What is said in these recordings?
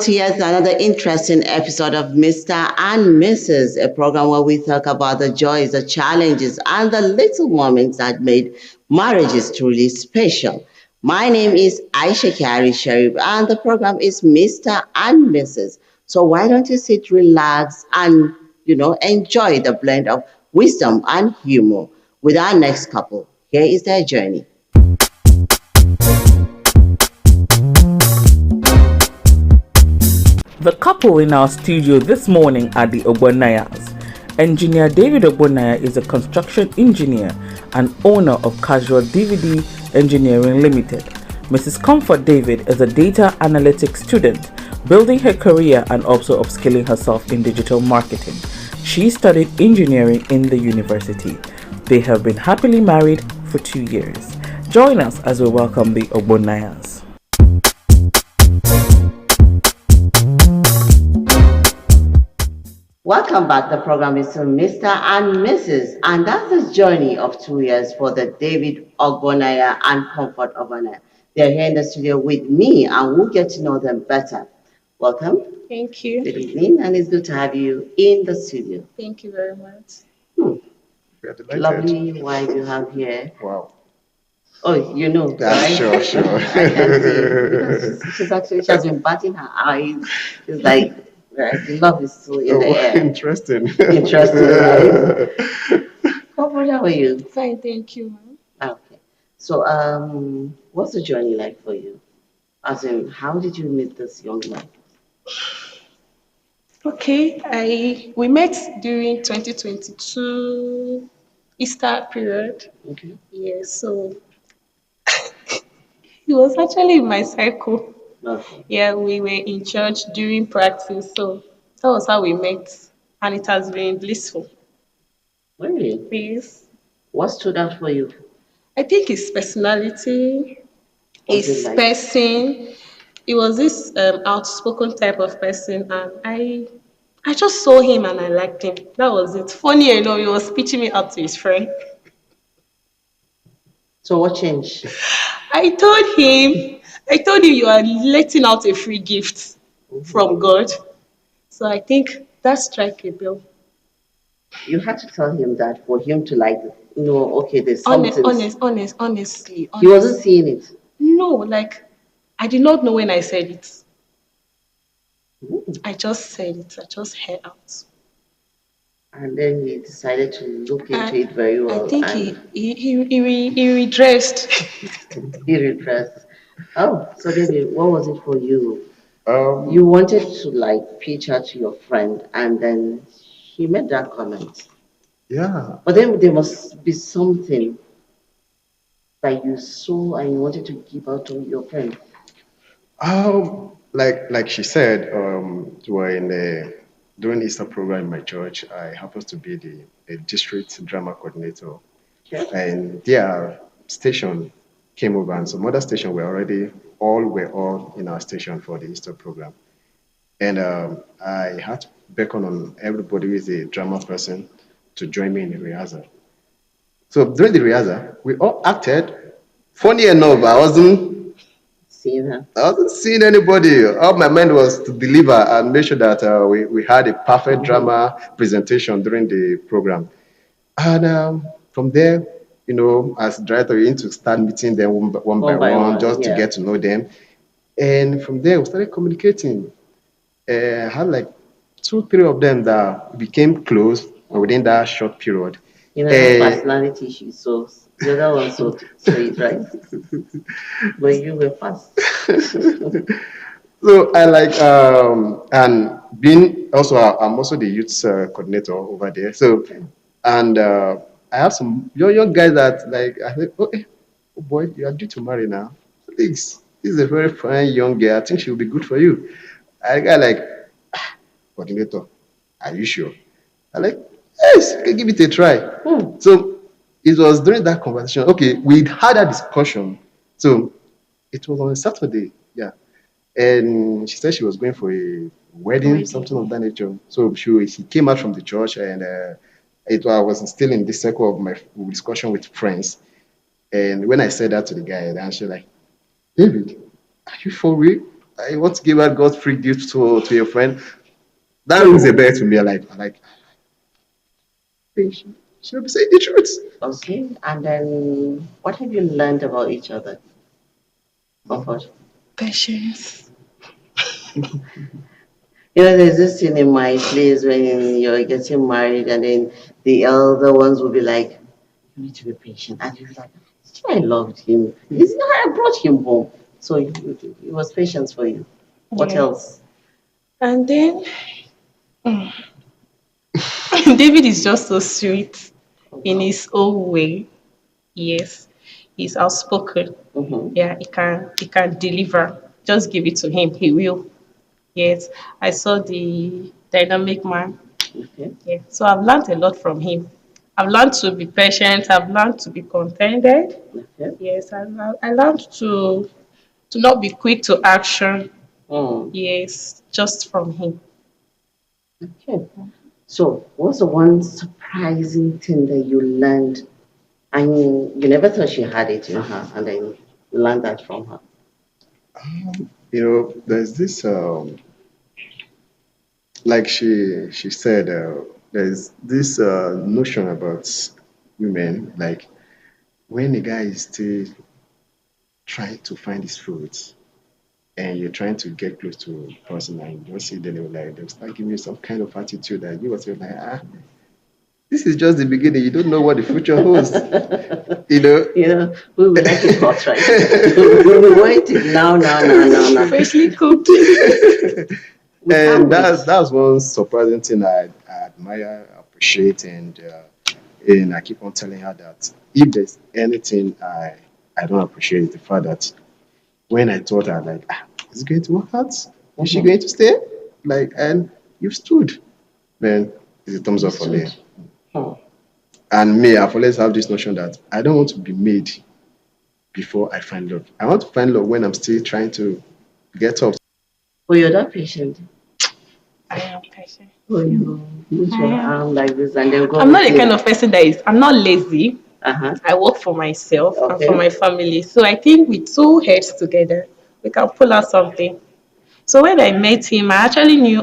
to yet another interesting episode of Mr. and Mrs., a program where we talk about the joys, the challenges, and the little moments that made marriages truly special. My name is Aisha Kari Sharif, and the program is Mr. and Mrs. So why don't you sit, relax, and enjoy the blend of wisdom and humor with our next couple. Here is their journey. The couple in our studio this morning are the Ogbonnayas. Engineer David Ogbonnaya is a construction engineer and owner of Casual DVD Engineering Limited. Mrs. Comfort David is a data analytics student, building her career and also upskilling herself in digital marketing. She studied engineering in the university. They have been happily married for 2 years. Join us as we welcome the Ogbonnayas. Welcome back. The program is Mr. and Mrs. And that's the journey of 2 years for the David Ogbonnaya and Comfort Ogbonnaya. They're here in the studio with me and we'll get to know them better. Welcome. Thank you. Good evening, and it's good to have you in the studio. Thank you very much. We are delighted. Lovely wife you have here. Wow. Oh, you know, right? Sure. I can see. She has been batting her eyes. It's like, right, the love is so in the air. Interesting. Interesting, right? Comfort, how are you? Fine, thank you, ma'am. Okay. So, what's the journey like for you? As in, how did you meet this young man? Okay, we met during 2022 Easter period. Okay. Yes, so he was actually in my cycle. Okay. Yeah, we were in church during practice, so that was how we met, and it has been blissful. Really? Please. What stood out for you? I think his personality, What's his it like? person. He was this outspoken type of person, and I just saw him and I liked him. That was it. Funny enough, he was pitching me out to his friend. So, what changed? I told him you are letting out a free gift from God. So I think that struck a bell. You had to tell him that for him to okay, there's something. Honestly. He wasn't seeing it. No, like I did not know when I said it. I just said it. I just heard out. And then he decided to look into it very well. I think and he redressed. he repressed. Oh, so David, what was it for you? Um, You wanted to pitch her to your friend, and then he made that comment. yeah. But then there must be something that you saw and you wanted to give out to your friend. Like she said, we were in the during Easter program in my church. I happened to be the district drama coordinator, Okay. and their station came over, and some other station were all in our station for the Easter program. And I had to beckon on everybody who is a drama person to join me in the rehearsal. So during the rehearsal, we all acted. Funny enough, Seeing her. I wasn't seeing anybody. All my mind was to deliver and make sure that we had a perfect drama presentation during the program. And from there, as director, you need to start meeting them one by one, just to yeah. get to know them. And from there, we started communicating. I had like 2, 3 of them that became close within that short period. Her personality issues, so the other one so straight, right? But you were fast. So I and being also I'm also the youth coordinator over there. So and I have some young guys that I said, okay, oh boy, you are due to marry now. This is a very fine young girl. I think she will be good for you. I got coordinator, are you sure? I yes, you can give it a try. So it was during that conversation. Okay, we had a discussion. So it was on a Saturday, yeah. And she said she was going for a wedding, something of that nature. So she came out from the church, and I was still in this circle of my discussion with friends. And when I said that to the guy, the answer David, are you for real? I want to give out God's free gift to your friend. That rings a bell to me. I think she should be saying the truth. Okay, and then what have you learned about each other? Comfort. Patience. There's this scene in my place when you're getting married, and then the elder ones will be like, "You need to be patient," and you're like, "I loved him. He's not. I brought him home, so it was patience for you." What Yeah. else? And then David is just so sweet in his own way. Yes. He's outspoken. Mm-hmm. Yeah, he can deliver. Just give it to him. He will. Yes. I saw the dynamic man. Okay. Yeah. So I've learned a lot from him. I've learned to be patient. I've learned to be contented. Okay. Yes. I learned to not be quick to action. Mm. Yes. Just from him. Okay. So, what's the one surprising thing that you learned? I mean, you never thought she had it in her, and then you learned that from her. There's this like she said, there's this notion about women, like when a guy is still trying to find his fruits and you're trying to get close to a person and you don't see them, they'll start giving you some kind of attitude that you was like, this is just the beginning. You don't know what the future holds. You know. We would like it hot, right? We want it now, now, now, now, now. Freshly cooked. We And can't wait. that's one surprising thing I admire, appreciate, and I keep on telling her that if there's anything I don't appreciate is the fact that when I told her like, is it going to work out? Is she going to stay? Like, and you've stood, man. It's a thumbs up for me. Hmm. And me, I've always have this notion that I don't want to be made before I find love. I want to find love when I'm still trying to get up. Well, you're that patient. I am patient. Oh, you put I your am. arm like this and they'll go I'm not with the kind you. of person I'm not lazy. Uh-huh. I work for myself and for Okay. my family. So I think with two heads together, we can pull out something. So when I met him, I actually knew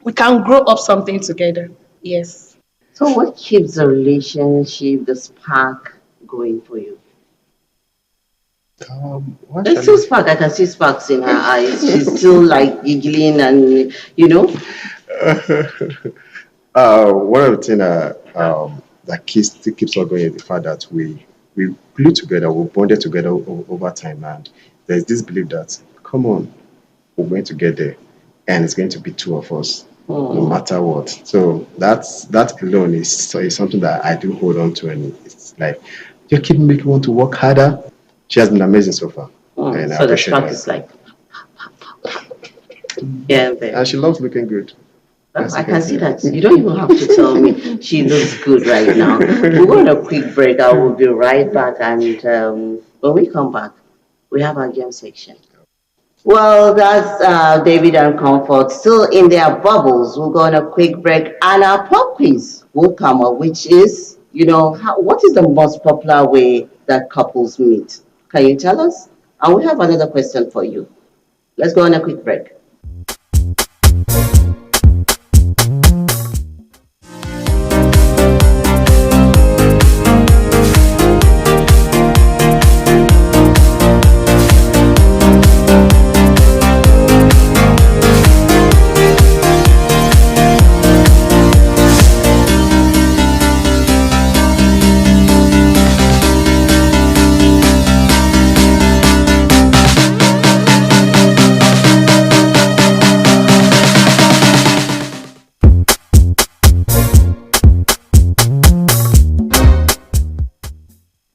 we can grow up something together. Yes. So, what keeps the relationship, the spark going for you? What There's shall still spark. I can see sparks in her eyes. She's still like giggling and, you know. One of the things that keeps us going is the fact that we grew together, we bonded together over time, and there's this belief that come on, we're going to get there, and it's going to be two of us, no matter what. So that alone is something that I do hold on to, and it's like you keep making me want to work harder. She has been amazing so far, and I So the appreciate spark that. is like, yeah, there. And she loves looking good. Oh, I can see that. You don't even have to tell me. She looks good right now. We're going on a quick break. I will be right back. And when we come back, we have our game section. Well, that's David and Comfort still in their bubbles. We'll go on a quick break. And our pop quiz will come up, which is, what is the most popular way that couples meet? Can you tell us? And we have another question for you. Let's go on a quick break.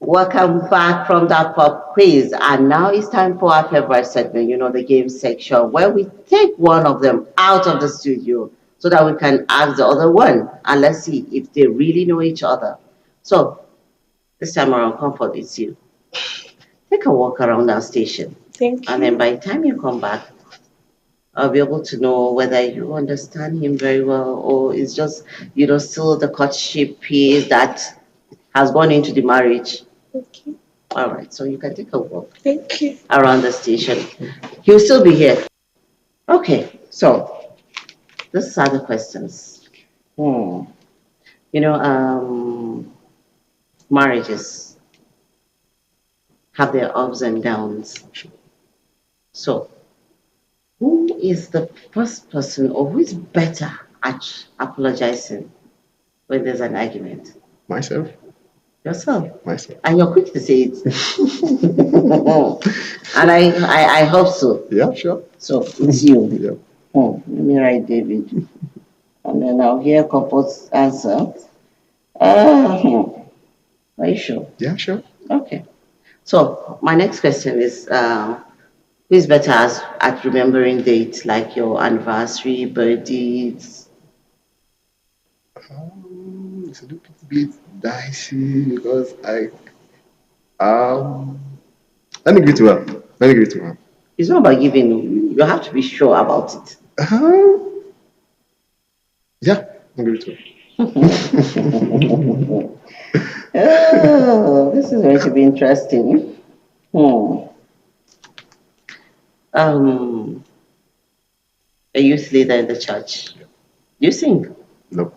Welcome back from that pop quiz. And now it's time for our favorite segment, the game section, where we take one of them out of the studio so that we can ask the other one. And let's see if they really know each other. So this time around, Comfort, it's you. Take a walk around our station. Thank And you. then by the time you come back, I'll be able to know whether you understand him very well or it's just, still the courtship piece that has gone into the marriage. Okay. All right, so you can take a walk Thank you. around the station. He'll still be here. Okay, so these are the questions. Hmm. You know, marriages have their ups and downs. So, who is the first person or who is better at apologizing when there's an argument? Myself. Yourself. Myself. And you're quick to say it. And I hope so. Yeah, sure. So, it's you. Yeah. Let me write David. And then I'll hear couple's answer. Are you sure? Yeah, sure. Okay. So my next question is, who is better at remembering dates like your anniversary, birthdays? It's a little bit dicey because um let me give it to her. Let me give it to her. It's not about giving. You have to be sure about it. Yeah, I'll give it to her. Oh, this is going to be interesting. Hmm. Um, a youth leader in the church. You sing? No,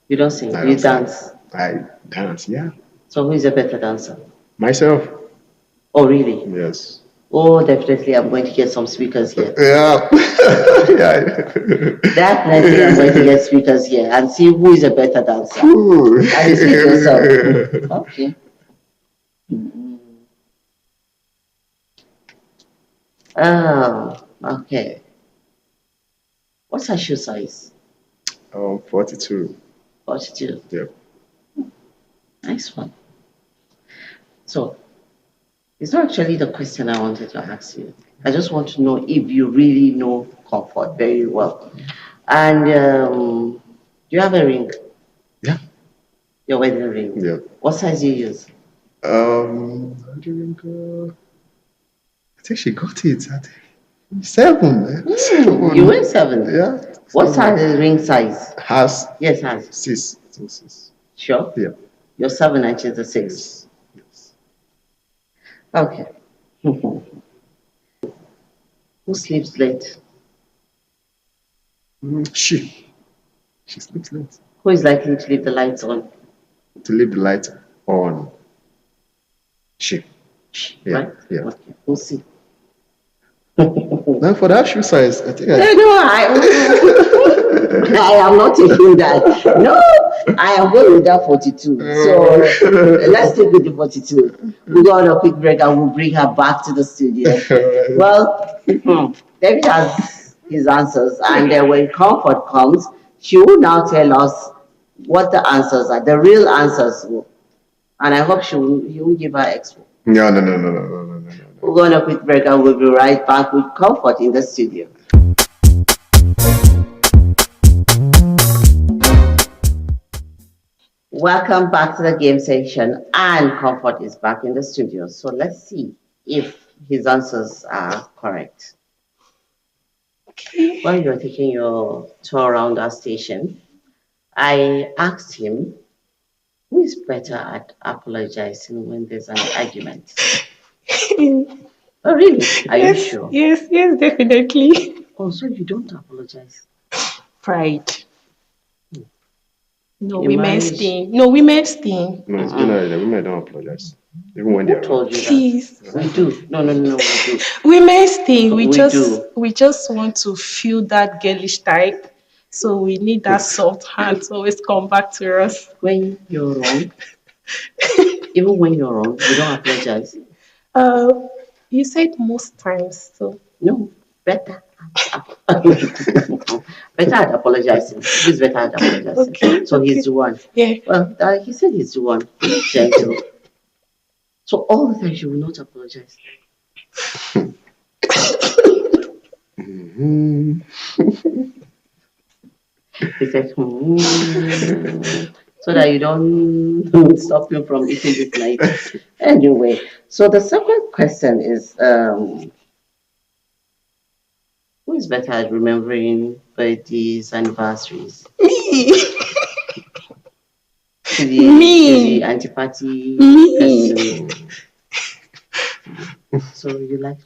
You don't sing. I You don't sing. dance. I dance, yeah. So who is a better dancer? Myself. Oh, really? Yes. Oh, definitely. I'm going to get some speakers here. Yeah. Yeah. Definitely, I'm going to get speakers here and see who is a better dancer. And you see it yourself. Okay. Okay. What's her shoe size? 42. 42. Yeah. Nice one. So, it's not actually the question I wanted to ask you. I just want to know if you really know comfort very well. And do you have a ring? Yeah. Your wedding ring? Yeah. What size do you use? I think she got it. I think 7. Man. 7. You wear 7? Yeah. What 7. size is ring size? Has Yes, has. 6. I think 6. Sure? Yeah. You're 7 and she's a 6. Yes. Yes. Okay. Who sleeps late? She. She sleeps late. Who is likely to leave the lights on? To leave the light on. She. Yeah. Right? Yeah. Okay. We'll see. Now for that shoe size, I think No, I am not taking that. No, I am going with that 42. So let's take with the 42. We'll go on a quick break and we'll bring her back to the studio. Well, David has his answers, and when comfort comes, she will now tell us what the answers are, the real answers. And I hope he will give her expo. No. We'll go on a quick break and we'll be right back with comfort in the studio. Welcome back to the game section, and Comfort is back in the studio. So let's see if his answers are correct. Okay. While you're taking your tour around our station, I asked him, who is better at apologizing when there's an argument? Oh, really? Are you sure? Yes, definitely. Oh, so you don't apologize? Pride. No, In women's marriage- thing. No, women's thing. No, it's generally the women don't apologize. Even when Who they're told you that? Please. We do. No, we do. Women's thing. We do. We just want to feel that girlish type. So we need that soft hand to always come back to us. When you're wrong, even when you're wrong, you don't apologize. You said most times, so No, better. Better at apologizing. He's better at apologizing. Okay, So he's okay. the one. yeah. Well, he said he's the one. He's gentle. So all the time you will not apologize. He said, so that you don't stop him from eating this night. Anyway, so the second question is, who is better at remembering birthdays, anniversaries? Me. To the Me. anti-party Me. person. So you like?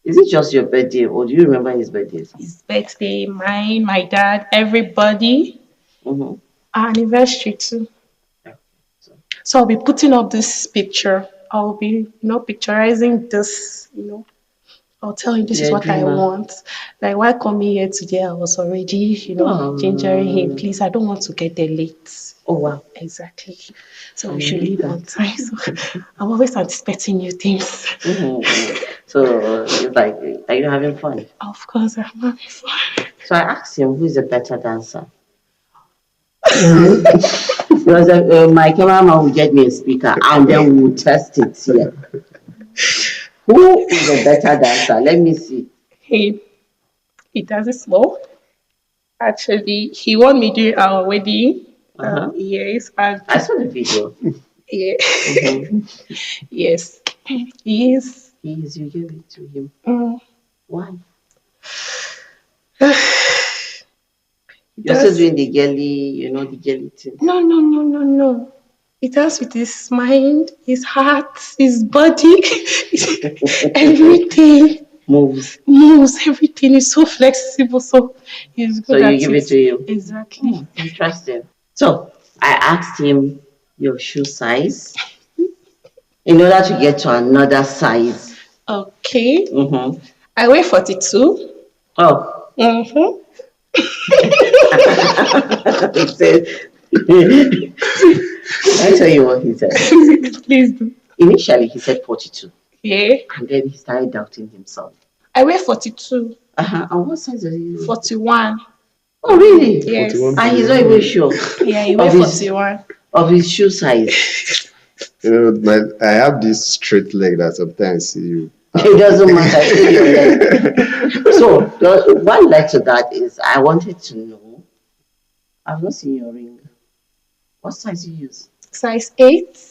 Is it just your birthday, or do you remember his birthdays? His birthday, mine, my dad, everybody. Mm-hmm. Our anniversary too. Okay. So, So I'll be putting up this picture. I'll be, picturizing this, I'll tell him this is you're a what I dreamer. want. Like while coming here today, I was already, gingering him. Oh, Please, I don't want to get there late. oh wow. Exactly. So I we should like leave on that. time. So I'm always anticipating new things. Mm-hmm. So it's like, are you having fun? Of course, I'm having fun. So I asked him, who is a better dancer? Because my cameraman will get me a speaker and then we will test it here. Who is a better dancer? Let me see. He does it slow. Actually, he won me during our wedding. Uh-huh. Yes, and I saw the video. yeah, Mm-hmm. yes, yes. You gave it to him. Mm. Why? You're still That's doing the girly, the girly thing. no, no, no, no, no. It has with his mind, his heart, his body, everything Moves. moves. Everything is so flexible. So he's So good you at give it it. to him. Exactly. Interesting. So I asked him your shoe size in order to get to another size. Okay. Mm-hmm. I weigh 42. Oh, Mm-hmm. he said, I tell you what he said. Please do. Initially, he said 42, Yeah. and then he started doubting himself. I weigh 42. And what size are you? 41. Oh, really? Yes. 41. And he's not even sure Yeah, he weigh of his 41. of his shoe size. I have this straight leg that sometimes you. It doesn't matter. It's still your leg. So what led to that is I wanted to know. I've not seen your ring. What size you use? Size 8.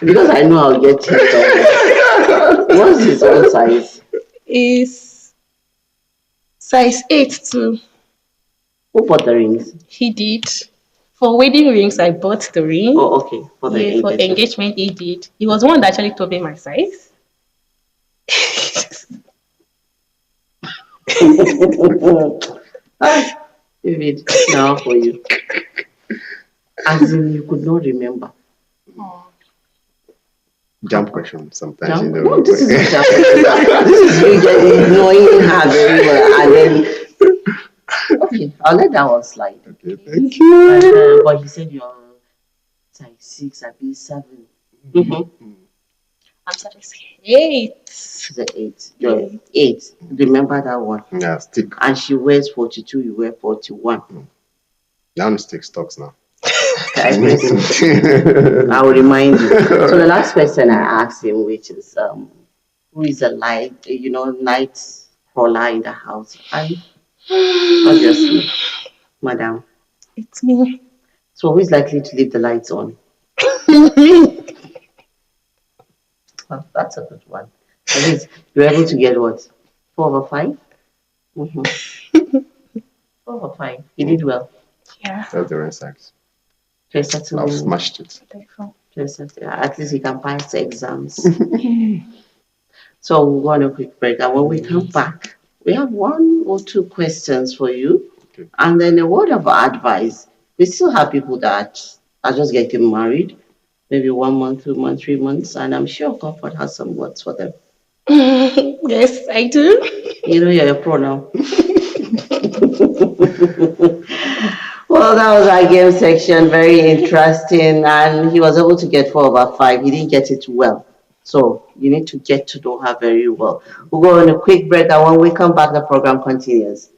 Because I know I'll get tipped off. What's his own size? Is size 8 too. Who bought the rings? He did. For wedding rings, I bought the ring. Oh, okay. For the Yeah, for engagement. engagement, he did. He was the one that actually told me my size. David, now for you. As in, you could not remember. Jump question sometimes, Jump? No, this is not jump. This is you knowing her very well. And then, okay, I'll let that one slide. Okay, thank you. But you said you're size 6, I be 7. Mm-hmm. I'm size 8. She's an 8. You're 8. Remember that one. Yeah, stick. And she wears 42, you wear 41. Down stick stocks now. I will remind you. So the last question I asked him, which is, who is a night crawler in the house? And obviously, madam. It's me. So who is likely to leave the lights on? Oh, that's a good one. At least you're able to get what? 4/5? Mm-hmm. 4/5. You did well. Yeah. That's the right size. Closer I've to smashed it. at least you can pass the exams. So we'll go on a quick break, and when we come back, we have 1 or 2 questions for you, Okay. and then a word of advice. We still have people that are just getting married, maybe 1 month, 2 months, 3 months, and I'm sure Comfort has some words for them. Yes, I do. You know you're a pro now. Well, that was our game section. Very interesting. And he was able to get 4/5. He didn't get it well. So you need to get to know her very well. We'll go on a quick break. And when we come back, the program continues.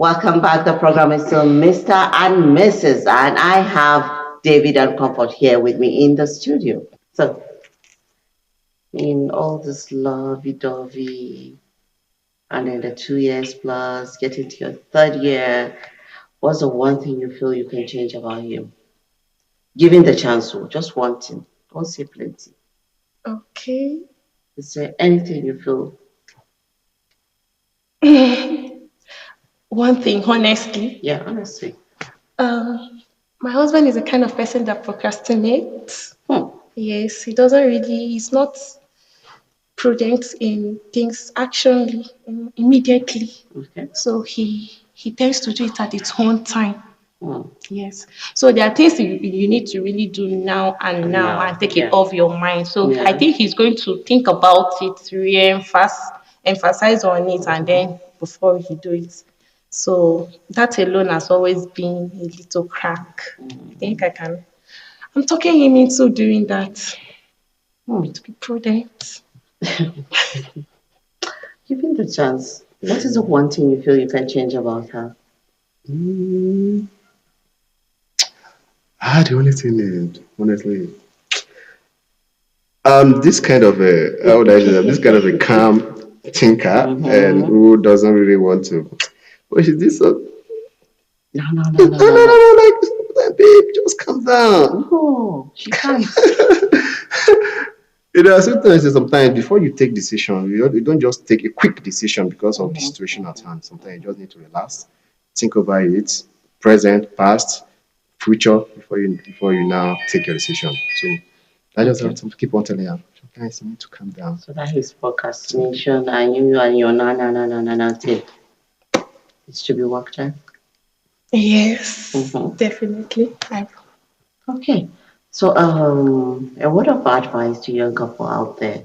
Welcome back. The program is still Mr. and Mrs. And I have David and Comfort here with me in the studio. So, in all this lovey dovey, and in the 2 years plus, getting to your third year, what's the one thing you feel you can change about him? Given the chance, to, just one thing. Don't say plenty. Okay. Is there anything you feel? One thing, honestly, Yeah, honestly. my husband is the kind of person that procrastinates. Hmm. Yes, he doesn't really, he's not prudent in things actually immediately. Okay. So he tends to do it at its own time. Hmm. Yes. So there are things you need to really do now and now Now, and take yeah. it off your mind. So I Yeah. think he's going to think about it, emphasize on it, and then before he do it. So that alone has always been a little crack. I think I'm talking him into doing that Hmm. to be prudent. Given the chance, what is the one thing you feel you can change about her? Mm, the only thing is, honestly, this kind of a, how would I say that? This kind of a calm thinker and who doesn't really want to. What is this? No, no, No, no, no, no, no, no. no, like, babe, just calm down. No, she can't. Sometimes before you take decision, you don't just take a quick decision because of the situation at hand. Sometimes you just need to relax, think over it, present, past, future, before you now take your decision. So I just have to keep on telling her. Sometimes you need to calm down. So that is procrastination, and you and your na thing. It should be worked on. Yes, Mm-hmm. definitely. Okay. So, a word of advice to young couple out there.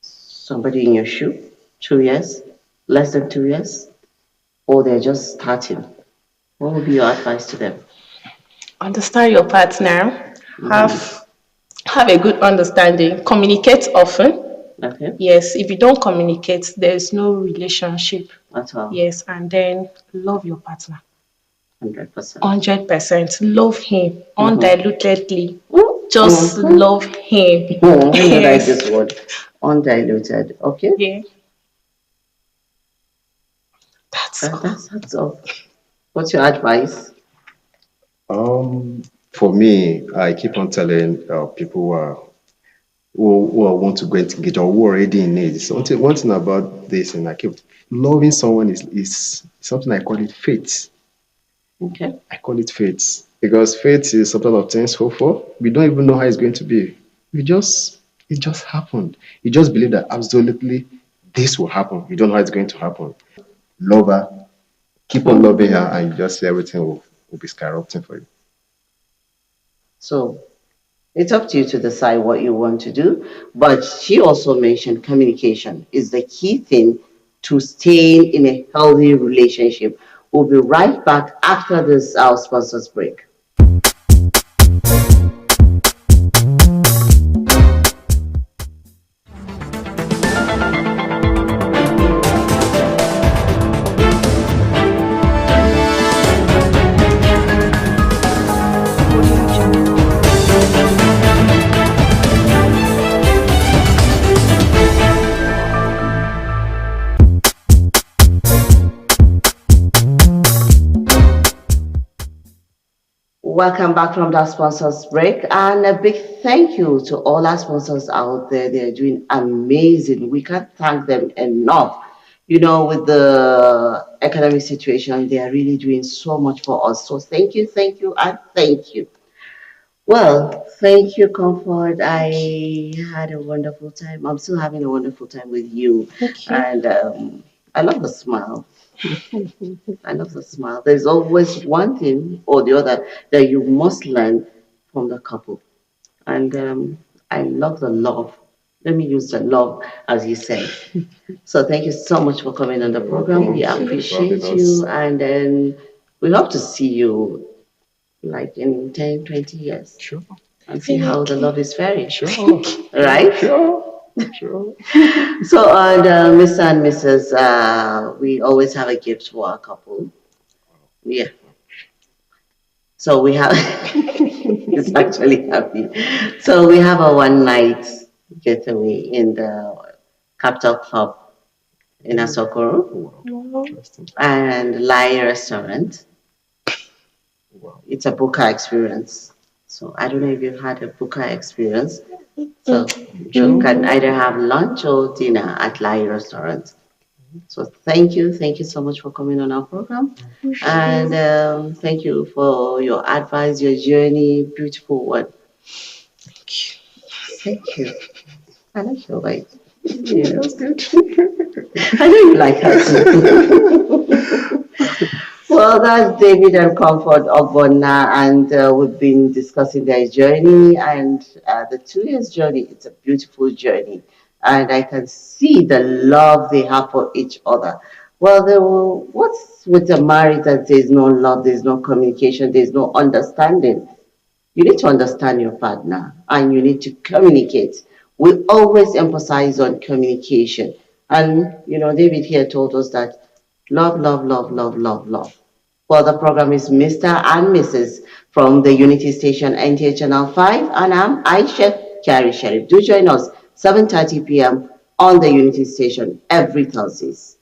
Somebody in your shoe, 2 years, less than 2 years, or they're just starting. What would be your advice to them? Understand your partner. Mm-hmm. Have a good understanding. Communicate often. Okay. Yes, if you don't communicate, there's no relationship. At all. Yes, and then love your partner. 100%. 100%. Love him Mm-hmm. undiluted. Just love him. Let me write Yes. this word. Undiluted. Okay. Yeah. That's all. That's all. What's your advice? For me, I keep on telling people who want to go into engage or who are already in it. One thing about this, and I keep loving someone is something I call it faith. Okay. I call it faith because faith is something of things hope for. We don't even know how it's going to be. It just happened. You just believe that absolutely this will happen. You don't know how it's going to happen. Love her, keep on loving her, and you just see everything will be skyrocketing for you. So it's up to you to decide what you want to do. But she also mentioned communication is the key thing to staying in a healthy relationship. We'll be right back after this our sponsors break. Welcome back from that sponsors break, and a big thank you to all our sponsors out there. They are doing amazing. We can't thank them enough. You know, with the economic situation, they are really doing so much for us. So thank you, and thank you. Well, thank you, Comfort. I had a wonderful time. I'm still having a wonderful time with you, Thank you. and I love the smile. I love the smile. There's always one thing or the other that you must learn from the couple. And I love the love. Let me use the love as you said. So thank you so much for coming on the program. We Thank you. appreciate you. And then we hope to see you like in 10, 20 years Sure. and see how the Definitely. love is faring. Sure. Right? Sure. True. So, Mr. and Mrs., we always have a gift for our couple. Yeah. So we have, it's actually happy. So we have a one night getaway in the Capital Club in Asokoro Wow. Wow. Interesting. and Lai Restaurant. Wow. It's a Buka experience. So I don't know if you've had a Buka experience. So you True. can either have lunch or dinner at Lai Restaurant. So thank you so much for coming on our program. And thank you for your advice, your journey, beautiful one. Thank you. I like your wife. Yeah. That's good. I know you like her too. Well, that's David and Comfort Ogbonna, and we've been discussing their journey and the 2 years journey. It's a beautiful journey, and I can see the love they have for each other. Well, what's with a marriage that there's no love, there's no communication, there's no understanding? You need to understand your partner and you need to communicate. We always emphasize on communication. And, David here told us that love, love, love, love, love, love. Well, the program is Mr. and Mrs. from the Unity Station NTA Channel 5, and I'm Aisha Kari Sharif. Do join us 7:30 p.m. on the Unity Station every Thursdays.